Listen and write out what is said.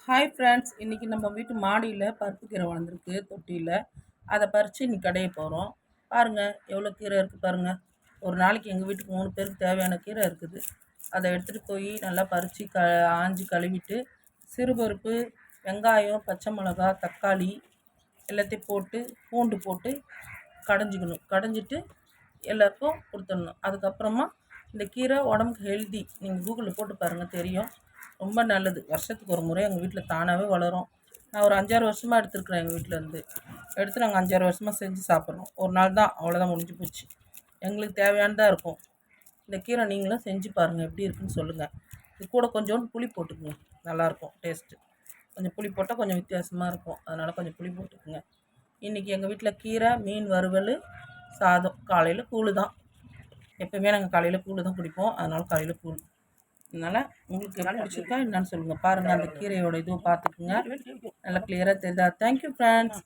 Hi friends, இன்றைக்கி நம்ம வீட்டு மாடியில் பருப்பு கீரை வளர்ந்துருக்கு தொட்டியில். அதை பறித்து இன்றைக்கி கடைய போகிறோம். பாருங்கள் எவ்வளோ கீரை இருக்குது பாருங்கள். ஒரு நாளைக்கு எங்கள் வீட்டுக்கு 3 பேருக்கு தேவையான கீரை இருக்குது. அதை எடுத்துகிட்டு போய் நல்லா பறித்து ஆஞ்சி கழுவிட்டு சிறுபருப்பு, வெங்காயம், பச்சை மிளகா, தக்காளி எல்லாத்தையும் போட்டு பூண்டு போட்டு கடைஞ்சிக்கணும். கடைஞ்சிட்டு எல்லாருக்கும் கொடுத்துடணும். அதுக்கப்புறமா இந்த கீரை உடம்புக்கு ஹெல்தி. நீங்கள் கூகுளில் போட்டு பாருங்கள், தெரியும். ரொம்ப நல்லது. வருஷத்துக்கு ஒரு முறை எங்கள் வீட்டில் தானாகவே வளரும். நான் ஒரு 5-6 வருஷமாக எடுத்துருக்குறேன். எங்கள் வீட்டிலேருந்து எடுத்து நாங்கள் 5-6 வருஷமாக செஞ்சு சாப்பிட்றோம். ஒரு நாள் தான், அவ்வளோதான், முடிஞ்சு போச்சு. எங்களுக்கு தேவையானதாக இருக்கும். இந்த கீரை நீங்களும் செஞ்சு பாருங்கள், எப்படி இருக்குன்னு சொல்லுங்கள். இது கூட கொஞ்சோண்டு புளி போட்டுக்குங்க, நல்லாயிருக்கும் டேஸ்ட்டு. கொஞ்சம் புளி போட்டால் கொஞ்சம் வித்தியாசமாக இருக்கும், அதனால் கொஞ்சம் புளி போட்டுக்குங்க. இன்றைக்கி எங்கள் வீட்டில் கீரை, மீன் வறுவல், சாதம். காலையில் கூழு தான். எப்போயுமே நாங்கள் காலையில் கூழு தான் குடிப்போம், அதனால் காலையில் கூழ். அதனால் உங்களுக்கு எப்படி பிடிச்சிருக்கா என்னன்னு சொல்லுங்கள். பாருங்கள், அந்த கீரையோட இதுவும் பார்த்துக்குங்க, நல்லா கிளியராக தெரியுதா. Thank you friends.